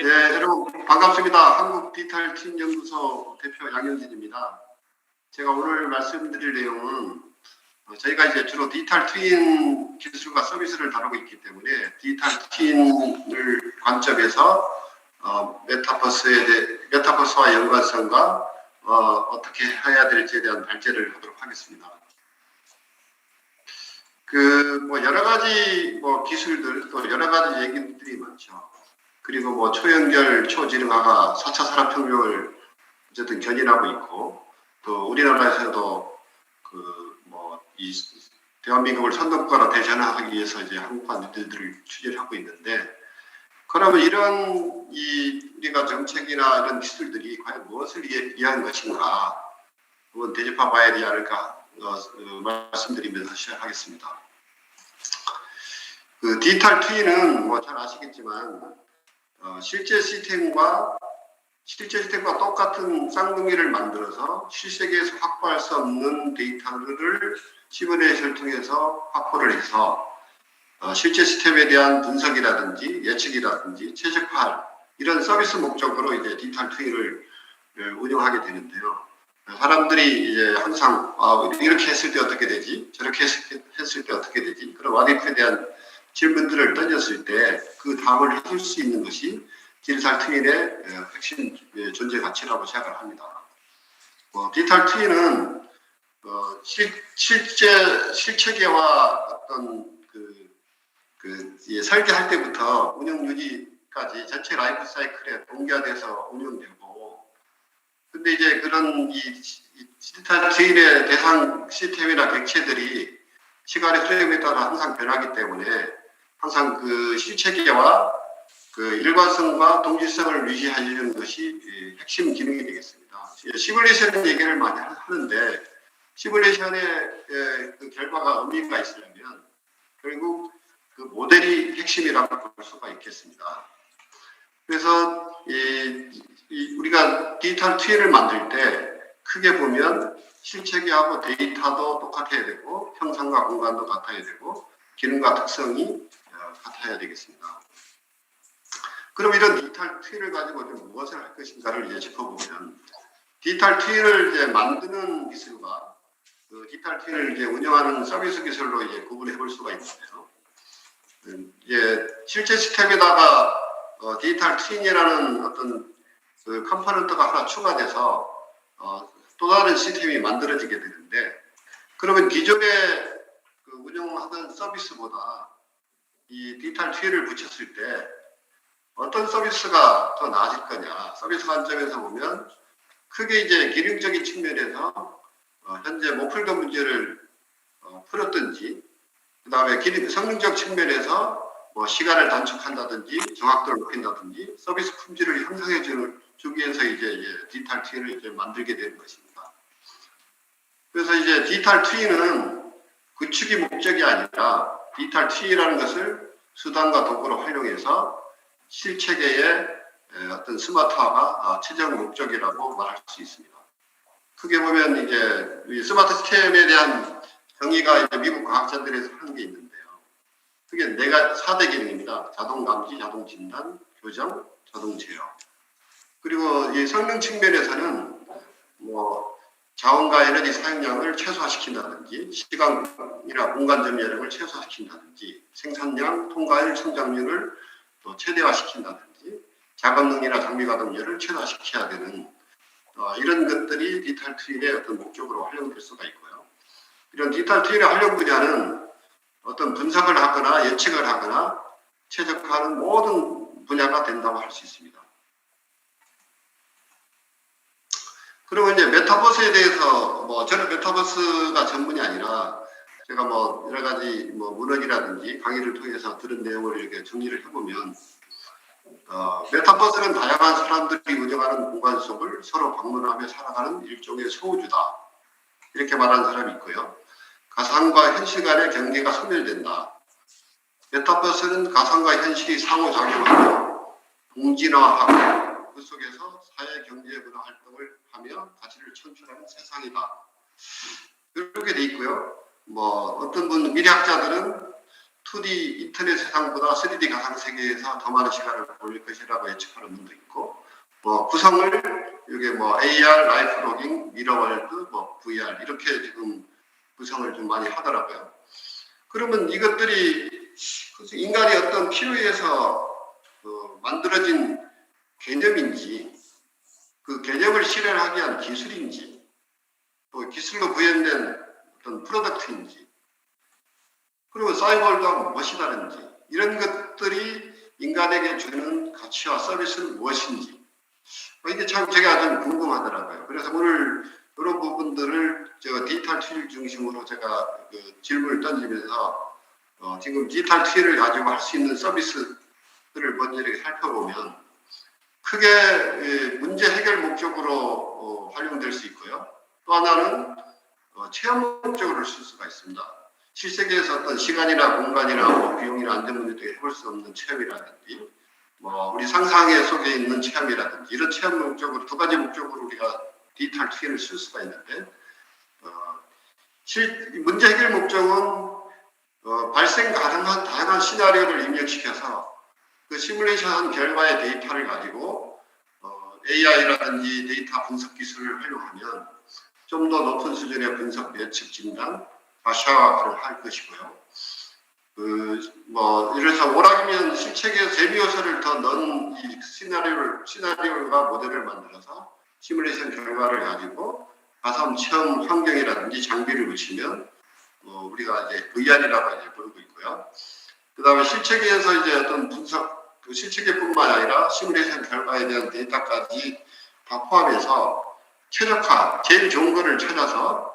네, 여러분 반갑습니다. 한국 디지털 팀 연구소 대표 양현진입니다. 제가 오늘 말씀드릴 내용은 저희가 이제 주로 디지털 트윈 기술과 서비스를 다루고 있기 때문에 디지털 트윈을 관점에서 메타버스와 연관성과 어떻게 해야 될지에 대한 발제를 하도록 하겠습니다. 여러 가지 기술들 또 여러 가지 얘기들이 많죠. 그리고 초연결, 초지능화가 4차 산업혁명을 어쨌든 견인하고 있고, 또 우리나라에서도 이 대한민국을 선도국가로 대전하기 위해서 이제 한국화 뉴딜들을 추진하고 있는데, 그러면 이런 우리가 정책이나 이런 기술들이 과연 무엇을 위한 것인가, 한번 되짚어 봐야 되지 않을까 말씀드리면서 시작하겠습니다. 디지털 트윈은 잘 아시겠지만 실제 시스템과 똑같은 쌍둥이를 만들어서 실세계에서 확보할 수 없는 데이터를 시뮬레이션을 통해서 확보를 해서 실제 시스템에 대한 분석이라든지 예측이라든지 최적화할 이런 서비스 목적으로 이제 디지털 트윈을 운영하게 되는데요. 사람들이 이제 항상 이렇게 했을 때 어떻게 되지? 저렇게 했을 때 어떻게 되지? 그런 와디프에 대한 질문들을 던졌을 때 그 답을 해줄 수 있는 것이 디지털 트윈의 핵심 존재 가치라고 생각을 합니다. 디지털 트윈은 실체계와 어떤 설계할 때부터 운영 유지까지 전체 라이프 사이클에 동기화돼서 운영되고, 근데 이제 그런 디지털 트윈의 대상 시스템이나 객체들이 시간의 흐름에 따라 항상 변하기 때문에 항상 실체계와 일관성과 동질성을 유지하려는 것이 핵심 기능이 되겠습니다. 시뮬레이션 얘기를 많이 하는데 시뮬레이션의 결과가 의미가 있으려면 결국 그 모델이 핵심이라고 볼 수가 있겠습니다. 그래서 우리가 디지털 트윈을 만들 때 크게 보면 실체계하고 데이터도 똑같아야 되고 형상과 공간도 같아야 되고 기능과 특성이 같아야 되겠습니다. 그럼 이런 디지털 트윈을 가지고 무엇을 할 것인가를 이제 짚어보면, 디지털 트윈을 이제 만드는 기술과 디지털 트윈을 이제 운영하는 서비스 기술로 이제 구분해 볼 수가 있는데요. 실제 시스템에다가 디지털 트윈이라는 어떤 컴포넌트가 하나 추가돼서 또 다른 시스템이 만들어지게 되는데, 그러면 기존에 운영하던 서비스보다 이 디지털 트윈을 붙였을 때 어떤 서비스가 더 나아질 거냐, 서비스 관점에서 보면 크게 이제 기능적인 측면에서 현재 못 풀던 문제를 풀었든지, 그 다음에 성능적 측면에서 시간을 단축한다든지 정확도를 높인다든지 서비스 품질을 향상해 주기 위해서 이제 디지털 트윈을 이제 만들게 되는 것입니다. 그래서 이제 디지털 트윈은 구축이 목적이 아니라 디지털 트윈이라는 것을 수단과 도구로 활용해서 실체계의 어떤 스마트화가 최종 목적이라고 말할 수 있습니다. 크게 보면 이제 스마트 시스템에 대한 정의가 이제 미국 과학자들에서 하는 게 있는데요. 그게 4대 기능입니다. 자동 감지, 자동 진단, 교정, 자동 제어. 그리고 이 성능 측면에서는 자원과 에너지 사용량을 최소화시킨다든지, 시간이나 공간 점유량을 최소화시킨다든지, 생산량, 통과율, 성장률을 또 최대화시킨다든지, 작업능이나 장비 가동률을 최다시켜야 되는 이런 것들이 디지털 트윈의 어떤 목적으로 활용될 수가 있고요. 이런 디지털 트윈의 활용 분야는 어떤 분석을 하거나 예측을 하거나 최적화하는 모든 분야가 된다고 할 수 있습니다. 그리고 이제 메타버스에 대해서 저는 메타버스가 전문이 아니라 제가 여러 가지 문헌이라든지 강의를 통해서 들은 내용을 이렇게 정리를 해보면 메타버스는 다양한 사람들이 운영하는 공간 속을 서로 방문하며 살아가는 일종의 소우주다, 이렇게 말하는 사람이 있고요. 가상과 현실 간의 경계가 소멸된다. 메타버스는 가상과 현실이 상호작용하며 동진화하고 그 속에서 사회, 경제, 문화 활동을 하며 가치를 창출하는 세상이다. 이렇게 돼 있고요. 어떤 미래학자들은 2D 인터넷 세상보다 3D 가상 세계에서 더 많은 시간을 보낼 것이라고 예측하는 분도 있고, 뭐 구성을 이게 뭐 AR, 라이프 로깅, 미러월드, 뭐 VR 이렇게 지금 구성을 좀 많이 하더라고요. 그러면 이것들이 인간이 어떤 필요에 의해서 만들어진 개념인지, 그 개념을 실현하기 위한 기술인지, 또 기술로 구현된 어떤 프로덕트인지, 그리고 사이버월드가 무엇이 다른지, 이런 것들이 인간에게 주는 가치와 서비스는 무엇인지, 이게 참 제가 좀 궁금하더라고요. 그래서 오늘 이런 부분들을 제가 디지털 트윈 중심으로 제가 그 질문을 던지면서 지금 디지털 트윈을 가지고 할 수 있는 서비스들을 먼저 이렇게 살펴보면 크게 문제 해결 목적으로 활용될 수 있고요. 또 하나는 체험 목적으로 쓸 수가 있습니다. 실세계에서 어떤 시간이나 공간이나 뭐 비용이나 안전 문제 등에 해볼 수 없는 체험이라든지, 뭐 우리 상상의 속에 있는 체험이라든지, 이런 체험 목적으로 두 가지 목적으로 우리가 디지털 트윈을 쓸 수가 있는데, 문제 해결 목적은 발생 가능한 다양한 시나리오를 입력시켜서 그 시뮬레이션한 결과의 데이터를 가지고 AI라든지 데이터 분석 기술을 활용하면 좀 더 높은 수준의 분석, 예측, 진단, 가시화를 할 것이고요. 예를 들어서 오락이면 실체계에서 재미 요소를 더 넣은 이 시나리오와 모델을 만들어서 시뮬레이션 결과를 가지고 가상 체험 환경이라든지 장비를 붙이면 우리가 이제 VR이라고 이제 부르고 있고요. 그 다음에 실체계에서 이제 어떤 분석, 그 실체계뿐만 아니라 시뮬레이션 결과에 대한 데이터까지 다 포함해서 최적화, 제일 좋은 거를 찾아서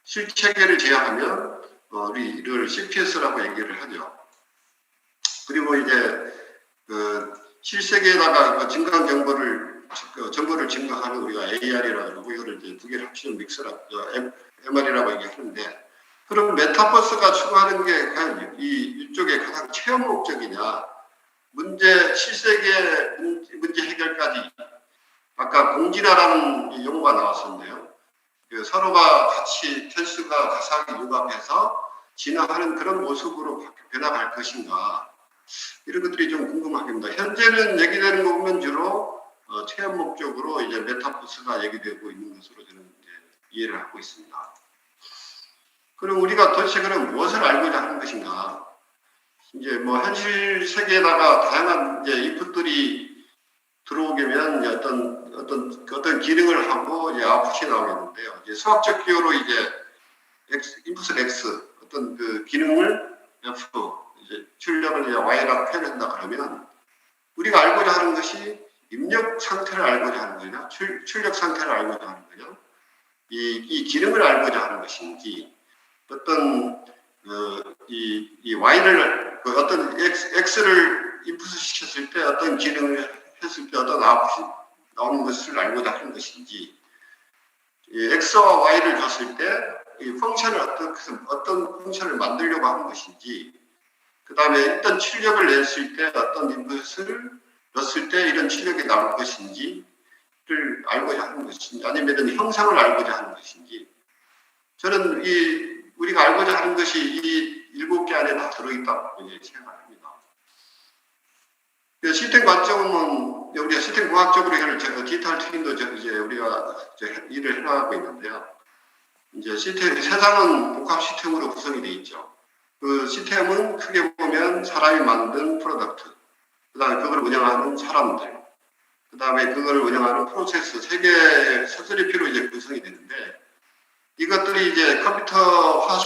실체계를 제어하면 우리 이를 CPS라고 얘기를 하죠. 그리고 이제 그 실세계에다가 그 증강 정보를 증강하는 우리가 AR이라고 그러고, 이거를 이제 두 개를 합치는 믹스라고 MR이라고 얘기하는데, 그럼 메타버스가 추구하는 게 과연 이쪽에 가장 체험 목적이냐, 실세계 문제 해결까지, 아까 공진화라는 용어가 나왔었는데요. 서로가 같이 텐스가 가상이 융합해서 진화하는 그런 모습으로 변화할 것인가, 이런 것들이 좀 궁금합니다. 현재는 얘기되는 거 보면 주로 체험 목적으로 이제 메타버스가 얘기되고 있는 것으로 저는 이제 이해를 하고 있습니다. 그럼 우리가 도대체 그럼 무엇을 알고자 하는 것인가? 이제 뭐 현실 세계에다가 다양한 이제 인풋들이 들어오게 되면 어떤 기능을 하고 이제 아웃풋이 나오겠는데요. 이제 수학적 기호로 이제 인풋을 X, 어떤 그 기능을 F, 이제 출력을 이제 Y라고 표현한다 그러면, 우리가 알고자 하는 것이 입력 상태를 알고자 하는 거냐, 출력 상태를 알고자 하는 거냐, 이 기능을 알고자 하는 것인지, 어떤 이 Y를 어떤 X를 인풋을 시켰을 때 어떤 기능을 했을 때 어떤 아웃풋이 나오는 것을 알고자 하는 것인지, X와 Y를 줬을 때 이 펑션을 어떤 펑션을 만들려고 하는 것인지, 그 다음에 일단 출력을 냈을 때 어떤 인풋을 넣었을 때 이런 출력이 나올 것인지를 알고자 하는 것인지, 아니면 이런 형상을 알고자 하는 것인지, 저는 우리가 알고자 하는 것이 이 7개 안에 다 들어있다고 생각합니다. 시스템 관점은 우리가 시스템 공학적으로 디지털 트윈도 이제 우리가 일을 해나가고 있는데요. 이제 세상은 복합 시스템으로 구성이 되어 있죠. 그 시스템은 크게 보면 사람이 만든 프로덕트, 그 다음에 그걸 운영하는 사람들, 그 다음에 그걸 운영하는 프로세스, 세 개의 서스리피로 이제 구성이 되는데, 이것들이 이제 컴퓨터화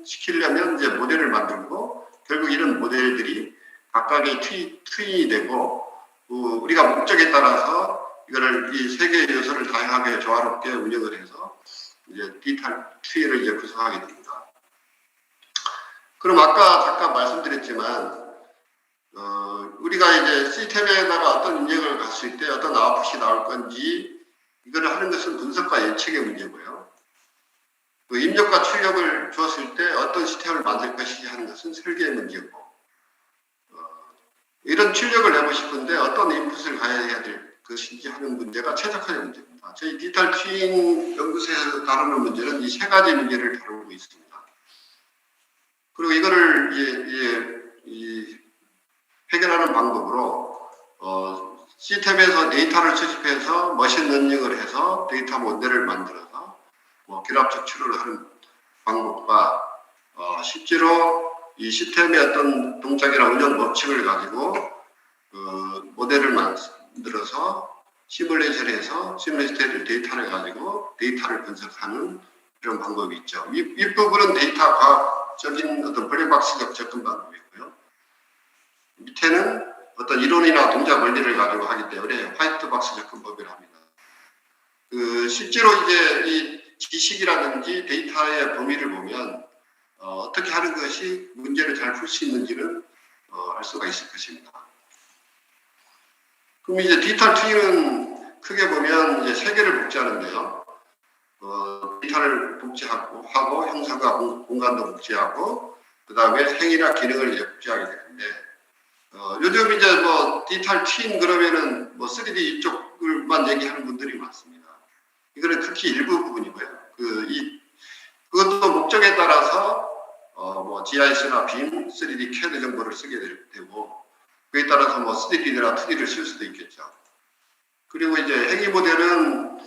시키려면 이제 모델을 만들고, 결국 이런 모델들이 각각의 트윈이 되고, 우리가 목적에 따라서 이 세 개의 요소를 다양하게 조화롭게 운영을 해서 이제 디지털 트윈을 이제 구성하게 됩니다. 그럼 아까 잠깐 말씀드렸지만, 우리가 이제 시스템에다가 어떤 입력을 갔을 때 어떤 아웃풋이 나올 건지, 이거를 하는 것은 분석과 예측의 문제고요. 그 입력과 출력을 주었을 때 어떤 시스템을 만들 것인지 하는 것은 설계의 문제고, 이런 출력을 내고 싶은데 어떤 인풋을 가해야 될 것인지 하는 문제가 최적화의 문제입니다. 저희 디지털 트윈 연구소에서 다루는 문제는 이 세 가지 문제를 다루고 있습니다. 그리고 이거를 해결하는 방법으로 시스템에서 데이터를 수집해서 머신러닝을 해서 데이터 모델을 만들어서 결합적 추론을 하는 방법과 실제로 이 시스템의 어떤 동작이나 운영 법칙을 가지고 모델을 만들어서 시뮬레이션해서 시뮬레이션 데이터를 가지고 데이터를 분석하는 이런 방법이 있죠. 이 부분은 데이터 과학적인 어떤 블랙박스적 접근 방법이고요. 밑에는 어떤 이론이나 동작 원리를 가지고 하기 때문에 화이트박스 접근법이라 합니다. 실제로 이제 이 지식이라든지 데이터의 범위를 보면 어떻게 하는 것이 문제를 잘 풀 수 있는지는 알 수가 있을 것입니다. 그럼 이제 디지털 트위는 크게 보면 이제 세 개를 복제하는데요. 데이터를 복제하고 형상과 공간도 복제하고 그 다음에 행위나 기능을 이제 복제하게 되는데 요즘 이제 디지털 트윈 그러면은 3D 이쪽을만 얘기하는 분들이 많습니다. 이거는 극히 일부 부분이고요. 그것도 목적에 따라서 GIS나 빔, 3D CAD 정보를 쓰게 되고 그에 따라서 3D나 2D를 쓸 수도 있겠죠. 그리고 이제 행위 모델은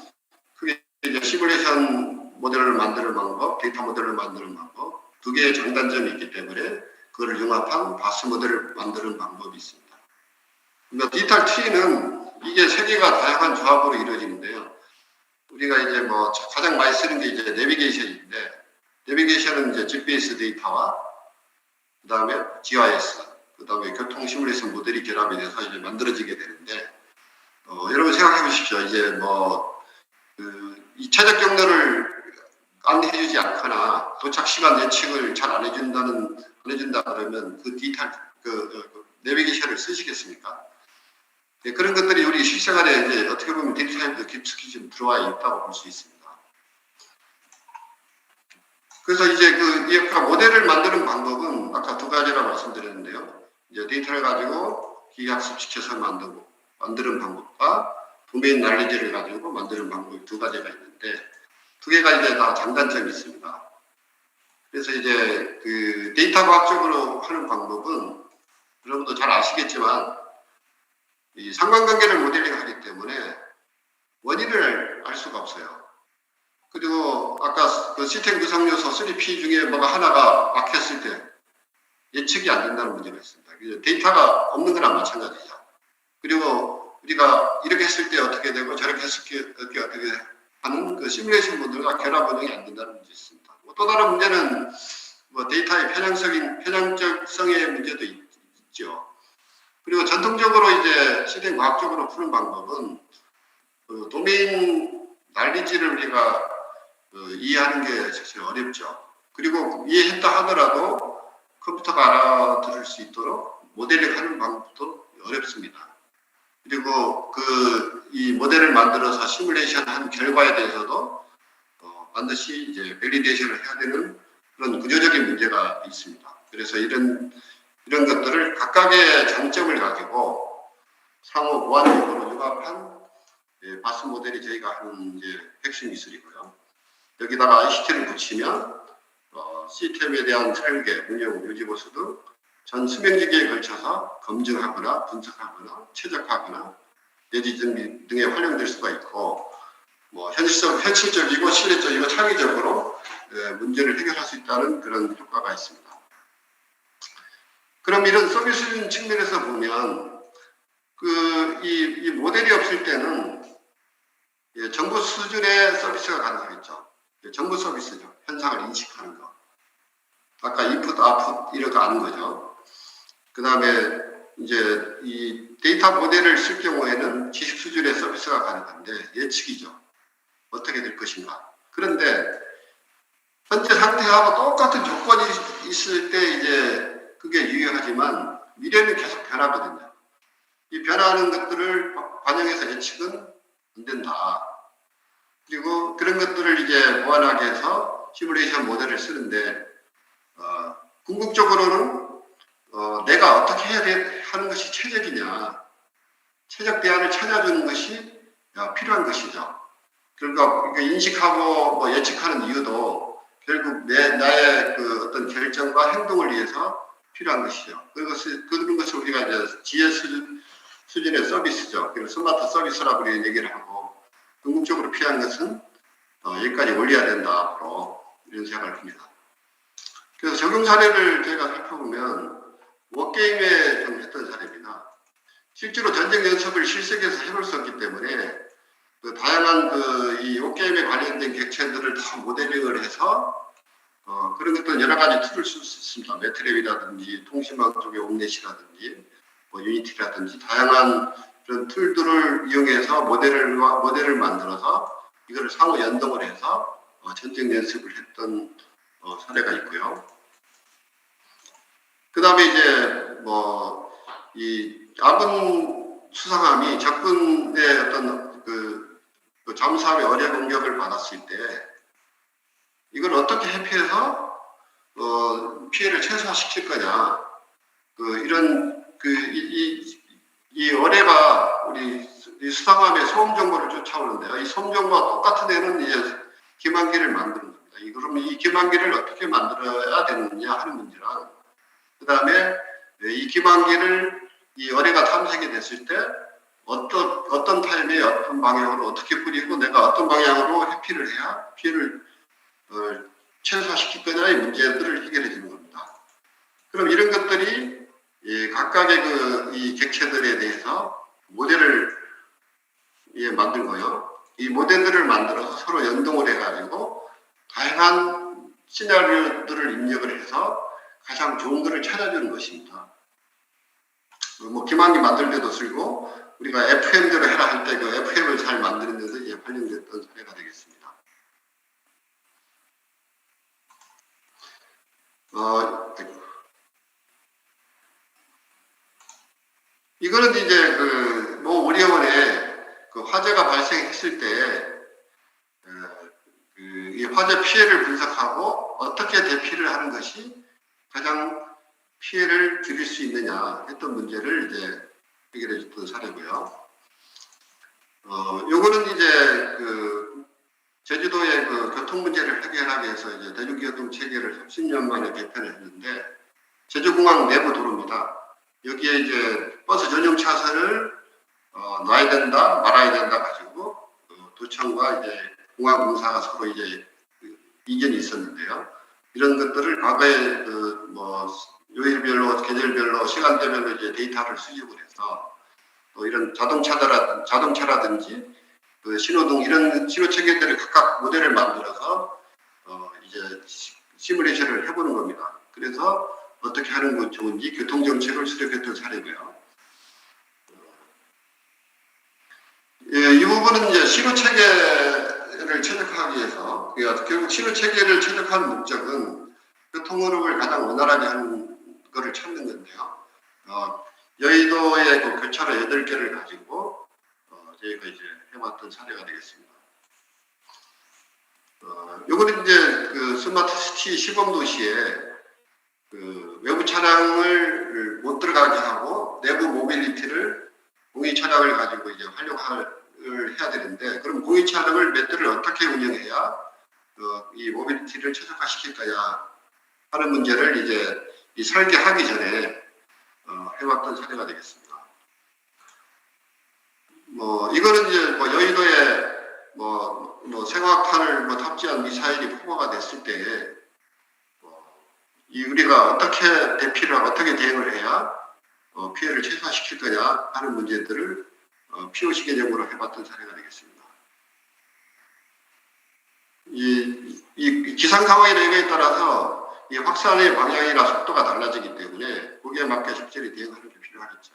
크게 이제 시뮬레이션 모델을 만드는 방법, 데이터 모델을 만드는 방법 두 개의 장단점이 있기 때문에 그걸 융합한 바스 모델을 만드는 방법이 있습니다. 그러니까 디지털 트위는 이게 세 개가 다양한 조합으로 이루어지는데요. 우리가 이제 가장 많이 쓰는 게 이제 내비게이션인데, 내비게이션은 이제 GPS 데이터와 그 다음에 GIS, 그 다음에 교통 시뮬레이션 모델이 결합이 돼서 이제 만들어지게 되는데, 여러분 생각해 보십시오. 이제 이 최적 경로를 안내해주지 않거나 도착 시간 예측을 잘 안 해준다 그러면 그 디지털 내비게이션을 쓰시겠습니까? 네, 그런 것들이 우리 실생활에 이제 어떻게 보면 데이터에도 깊숙이 좀 들어와 있다고 볼 수 있습니다. 그래서 이제 이 모델을 만드는 방법은 아까 두 가지라고 말씀드렸는데요. 이제 데이터를 가지고 기계학습시켜서 만드는 방법과 도메인 날리지를 가지고 만드는 방법이 두 가지가 있는데 두 개가 이제 다 장단점이 있습니다. 그래서 이제 데이터 과학적으로 하는 방법은 여러분도 잘 아시겠지만 이 상관관계를 모델링하기 때문에 원인을 알 수가 없어요. 그리고 아까 그 시스템 구성 요소 3P 중에 뭐가 하나가 막혔을 때 예측이 안 된다는 문제가 있습니다. 데이터가 없는 거랑 마찬가지죠. 그리고 우리가 이렇게 했을 때 어떻게 되고 저렇게 했을 때 어떻게 하는 그 시뮬레이션 모델과 결합 운영이 안 된다는 문제 있습니다. 또 다른 문제는 데이터의 편향성의 문제도 있죠. 그리고 전통적으로 이제 시스템 과학적으로 푸는 방법은 도메인 난리지를 우리가 이해하는 게 사실 어렵죠. 그리고 이해했다 하더라도 컴퓨터가 알아들을 수 있도록 모델링 하는 방법도 어렵습니다. 그리고 이 모델을 만들어서 시뮬레이션 한 결과에 대해서도 반드시 이제 밸리데이션을 해야 되는 그런 구조적인 문제가 있습니다. 그래서 이런 것들을 각각의 장점을 가지고 상호 보완적으로 융합한 바스 모델이 저희가 하는 이제 핵심 기술이고요. 여기다가 ICT를 붙이면 시스템에 대한 설계, 운영, 유지 보수 등 전 수명기기에 걸쳐서 검증하거나 분석하거나 최적화하거나 예지 등에 활용될 수가 있고 현실적이고 실내적이고 창의적으로 문제를 해결할 수 있다는 그런 효과가 있습니다. 그럼 이런 서비스 측면에서 보면 이 모델이 없을 때는 정보 수준의 서비스가 가능하겠죠. 정보 서비스죠. 현상을 인식하는 거. 아까 인풋, 아웃풋 이렇게 아는 거죠. 그 다음에 이제 이 데이터 모델을 쓸 경우에는 지식 수준의 서비스가 가능한데 예측이죠. 어떻게 될 것인가. 그런데 현재 상태하고 똑같은 조건이 있을 때 이제 그게 유효하지만 미래는 계속 변하거든요. 이 변화하는 것들을 반영해서 예측은 안 된다. 그리고 그런 것들을 이제 보완하게 해서 시뮬레이션 모델을 쓰는데 궁극적으로는 내가 어떻게 해야 하는 것이 최적이냐, 최적 대안을 찾아주는 것이 필요한 것이죠. 그러니까 인식하고 예측하는 이유도 결국 나의 그 어떤 결정과 행동을 위해서 필요한 것이죠. 그런 것을 우리가 이제 지혜 수준의 서비스죠. 그래서 스마트 서비스라고 우리 얘기를 하고, 궁극적으로 필요한 것은 여기까지 올려야 된다, 앞으로. 이런 생각을 합니다. 그래서 적용 사례를 저희가 살펴보면, 워게임에 좀 했던 사례입니다. 실제로 전쟁 연습을 실생에서 해볼 수 없기 때문에, 그 다양한 이 워게임에 관련된 객체들을 다 모델링을 해서, 그런 것들은 여러 가지 툴을 쓸 수 있습니다. 매트랩이라든지, 통신망 쪽의 옴넷이라든지, 뭐 유니티라든지, 다양한 그런 툴들을 이용해서 모델을 만들어서, 이거를 상호 연동을 해서, 전쟁 연습을 했던, 사례가 있고요. 그 다음에 이제, 이 아군 수상함이 적군의 어떤 그 잠수함의 어뢰 공격을 받았을 때, 이걸 어떻게 회피해서, 피해를 최소화시킬 거냐. 이 어뢰가 이 수상함의 소음 정보를 쫓아오는데요. 이 소음 정보와 똑같은 애는 이제 기만기를 만드는 겁니다. 그러면 이 기만기를 어떻게 만들어야 되느냐 하는 문제랑, 그 다음에 이 기만기를 이 어뢰가 탐색이 됐을 때 어떤 타임에 어떤 방향으로 어떻게 뿌리고 내가 어떤 방향으로 회피를 해야 피해를 최소화시킬 거냐의 문제들을 해결해 주는 겁니다. 그럼 이런 것들이 각각의 이 객체들에 대해서 모델을 만들고요. 이 모델들을 만들어서 서로 연동을 해가지고 다양한 시나리오들을 입력을 해서 가장 좋은 것을 찾아주는 것입니다. 기만기 만들 때도 쓰고 우리가 FM대로 해라 할 때 그 FM을 잘 만드는 데서 활용됐던 사례가 되겠습니다. 이거는 이제 모 우려원에 화재가 발생했을 때 이 화재 피해를 분석하고 어떻게 대피를 하는 것이 가장 피해를 줄일 수 있느냐 했던 문제를 이제 해결해 줬던 사례고요. 요거는 이제 제주도의 교통 문제를 해결하기 위해서 이제 대중교통 체계를 30년 만에 개편을 했는데, 제주공항 내부 도로입니다. 여기에 이제 버스 전용 차선을 놔야 된다, 말아야 된다 가지고 도청과 이제 공항공사가 서로 이제 이견이 있었는데요. 이런 것들을 과거에 요일별로, 계절별로, 시간대별로 이제 데이터를 수집을 해서 또 이런 자동차라든지 신호등 이런 신호 체계들을 각각 모델을 만들어서 이제 시뮬레이션을 해보는 겁니다. 그래서 어떻게 하는 것 좋은지 교통정책을 수립했던 사례고요. 이 부분은 이제 신호체계를 최적화하기 위해서, 결국 신호체계를 최적화하는 목적은 교통흐름을 가장 원활하게 하는 것을 찾는 건데요. 여의도의 교차로 8개를 가지고 저희가 이제 해봤던 사례가 되겠습니다. 요거는 이제 스마트 시티 시범 도시에 외부 차량을 못 들어가게 하고 내부 모빌리티를 공유 차량을 가지고 이제 활용을 해야 되는데, 그럼 공유 차량을 몇 대를 어떻게 운영해야 이 모빌리티를 최적화시킬 거냐 하는 문제를 이제 이 설계하기 전에 해왔던 사례가 되겠습니다. 이거는 이제 여의도에 생화탄을 탑재한 미사일이 포과가 됐을 때 우리가 어떻게 대피를 하고 어떻게 대응을 해야 피해를 최소화시킬 거냐 하는 문제들을 POC 개념으로 해봤던 사례가 되겠습니다. 이 기상 상황의 영향에 따라서 이 확산의 방향이나 속도가 달라지기 때문에 거기에 맞게 적절히 대응하는 게 필요하겠죠.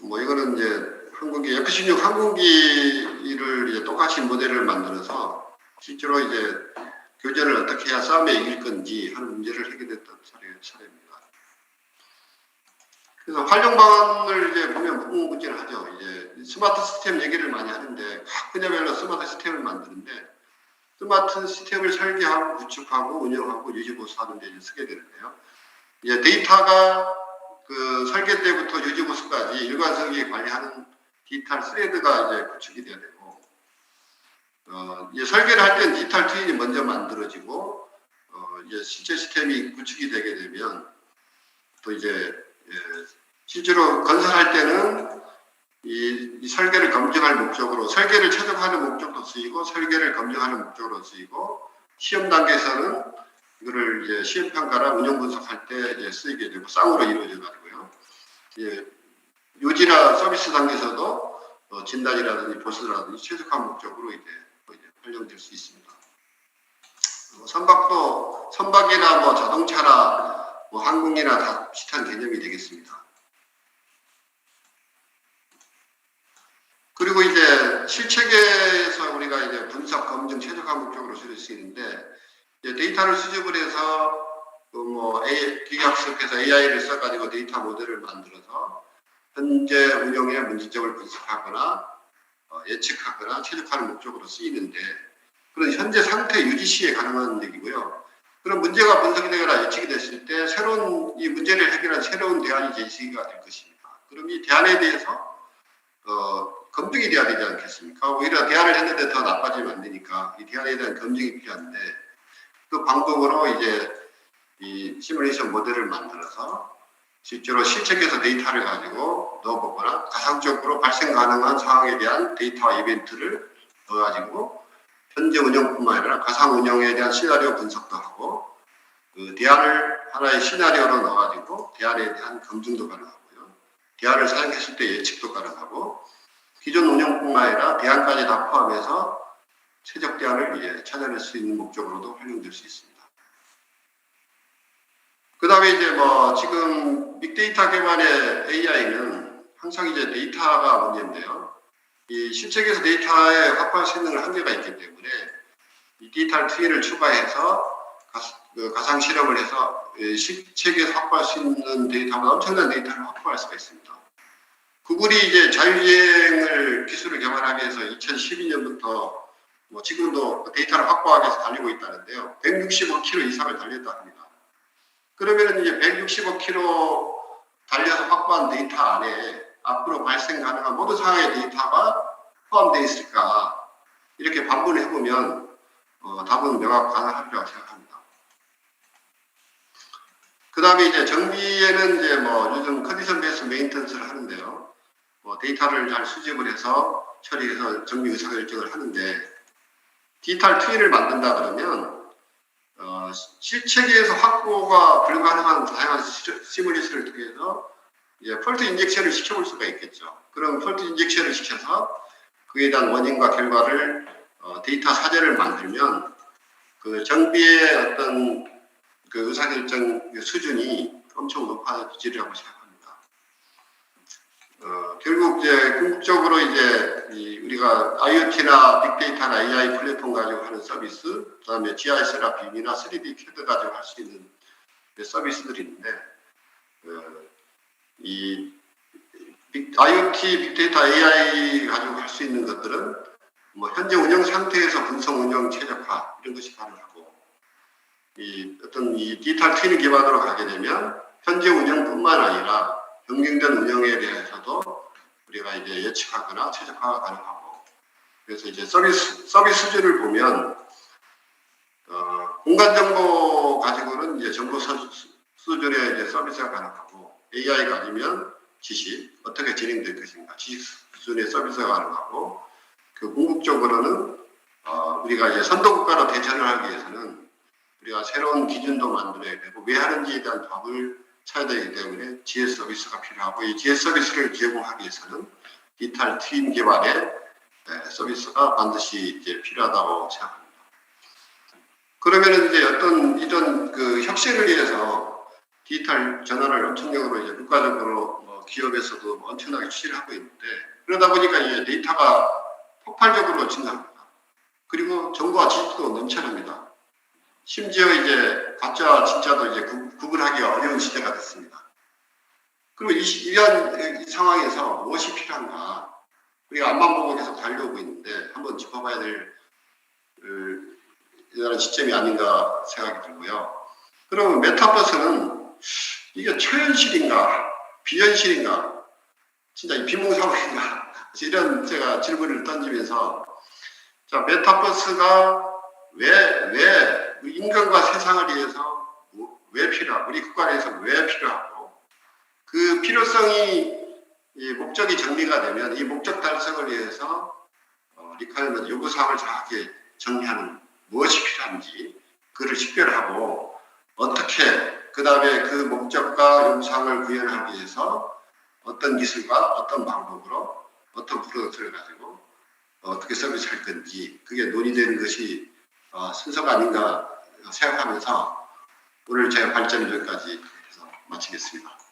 이거는 이제 항공기 F-16 항공기를 이제 똑같이 모델을 만들어서 실제로 이제 교전을 어떻게 해야 싸움에 이길 건지 하는 문제를 해결했던 사례입니다. 그래서 활용 방안을 이제 보면 무궁무진하죠. 이제 스마트 시스템 얘기를 많이 하는데 각 분야별로 스마트 시스템을 만드는데, 스마트 시스템을 설계하고 구축하고 운영하고 유지보수하는 데 쓰게 되는데요. 이제 데이터가 설계 때부터 유지보수까지 일관성이 관리하는 디지털 스레드가 이제 구축이 돼야 되고, 이제 설계를 할 때는 디지털 트윈이 먼저 만들어지고, 이제 실제 시스템이 구축이 되게 되면, 또 이제, 실제로 건설할 때는 이 설계를 검증할 목적으로, 설계를 최적화하는 목적도 쓰이고, 설계를 검증하는 목적으로 쓰이고, 시험 단계에서는 이거를 이제 시험 평가랑 운영 분석할 때 이제 쓰이게 되고, 쌍으로 이루어져 가지고요. 예, 요지나 서비스 단계에서도 진단이라든지 보수라든지 최적화 목적으로 이제 활용될 수 있습니다. 선박이나 뭐 자동차나 뭐 항공이나 다 비슷한 개념이 되겠습니다. 그리고 이제 실체계에서 우리가 이제 분석, 검증, 최적화 목적으로 쓸 수 있는데, 이제 데이터를 수집을 해서 기계학습해서 AI를 써가지고 데이터 모델을 만들어서 현재 운영의 문제점을 분석하거나 예측하거나 최적화하는 목적으로 쓰이는데, 그런 현재 상태 유지 시에 가능한 얘기고요. 그런 문제가 분석이 되거나 예측이 됐을 때 새로운 이 문제를 해결한 새로운 대안이 제시가 될 것입니다. 그럼 이 대안에 대해서 검증이 돼야 되지 않겠습니까? 오히려 대안을 했는데 더 나빠지면 안 되니까 이 대안에 대한 검증이 필요한데, 그 방법으로 이제 이 시뮬레이션 모델을 만들어서 실제로 실책에서 데이터를 가지고 넣어보거나 가상적으로 발생 가능한 상황에 대한 데이터와 이벤트를 넣어가지고 현재 운영뿐만 아니라 가상 운영에 대한 시나리오 분석도 하고, 그 대안을 하나의 시나리오로 넣어가지고 대안에 대한 검증도 가능하고요. 대안을 사용했을 때 예측도 가능하고, 기존 운영뿐만 아니라 대안까지 다 포함해서 최적 대안을 찾아낼 수 있는 목적으로도 활용될 수 있습니다. 그 다음에 이제 지금 빅데이터 기반의 AI는 항상 이제 데이터가 문제인데요. 이 실책에서 데이터에 확보할 수 있는 한계가 있기 때문에 이 디지털 트윈을 추가해서 가상 실험을 해서 실책에서 확보할 수 있는 데이터보다 엄청난 데이터를 확보할 수가 있습니다. 구글이 이제 자율주행을 기술을 개발하기 위해서 2012년부터 지금도 데이터를 확보하기 위해서 달리고 있다는데요. 165km 이상을 달렸다 합니다. 그러면은 이제 165km 달려서 확보한 데이터 안에 앞으로 발생 가능한 모든 상황의 데이터가 포함되어 있을까? 이렇게 반문을 해보면 답은 명확하리라고 생각합니다. 그 다음에 이제 정비에는 이제 요즘 컨디션 베이스 메인턴스를 하는데요. 데이터를 잘 수집을 해서 처리해서 정비 의사결정을 하는데, 디지털 트윈을 만든다 그러면 실체계에서 확보가 불가능한 다양한 시뮬레이션을 통해서 이제 폴트 인젝션을 시켜볼 수가 있겠죠. 그럼 폴트 인젝션을 시켜서 그에 대한 원인과 결과를 데이터 사제를 만들면 그 정비의 어떤 그 의사결정 수준이 엄청 높아지리라고 생각합니다. 결국 이제 궁극적으로 이제 우리가 IoT나 빅데이터나 AI 플랫폼 가지고 하는 서비스, 그다음에 GIS나 BIM이나 3D CAD 가지고 할 수 있는 서비스들이 있는데, 이 IoT, 빅데이터, AI 가지고 할 수 있는 것들은 현재 운영 상태에서 분석 운영 최적화 이런 것이 가능하고, 이 디지털 트윈 기반으로 가게 되면 현재 운영뿐만 아니라 변경된 운영에 대해서도 우리가 이제 예측하거나 최적화가 가능하고, 그래서 이제 서비스 수준을 보면 공간 정보 가지고는 이제 정보 수준의 이제 서비스가 가능하고, AI가 아니면 지식 어떻게 진행될 것인가 지식 수준의 서비스가 가능하고, 그 궁극적으로는 우리가 이제 선도국가로 대처를 하기 위해서는 우리가 새로운 기준도 만들어야 되고 왜 하는지에 대한 답을 찾아야 되기 때문에 GS 서비스가 필요하고, 이 GS 서비스를 제공하기 위해서는 디지털 트윈 기반의 서비스가 반드시 이제 필요하다고 생각합니다. 그러면은 이제 이런 그 혁신을 위해서 디지털 전환을 엄청나게 이제 국가적으로 기업에서도 엄청나게 추진을 하고 있는데, 그러다 보니까 이제 데이터가 폭발적으로 증가합니다. 그리고 정보와 지식도 넘쳐납니다. 심지어 이제 가짜 진짜도 이제 구분하기가 어려운 시대가 됐습니다. 그리고 이러한 상황에서 무엇이 필요한가? 우리가 앞만 보고 계속 달려오고 있는데 한번 짚어봐야 될 이런 시점이 아닌가 생각이 들고요. 그러면 메타버스는 이게 초현실인가 비현실인가 진짜 이 비몽사몽인가 이런 제가 질문을 던지면서 자, 메타버스가 왜 인간과 세상을 위해서 왜 필요하고 우리 국가 내에서 왜 필요하고 그 필요성이 이 목적이 정리가 되면 이 목적 달성을 위해서 리퀘어먼트 요구사항을 정확하게 정리하는 무엇이 필요한지 그를 식별하고 어떻게 그 다음에 그 목적과 요구사항을 구현하기 위해서 어떤 기술과 어떤 방법으로 어떤 프로덕트를 가지고 어떻게 서비스할 건지 그게 논의되는 것이 순서가 아닌가 생각하면서 오늘 제 발전을 여기까지 해서 마치겠습니다.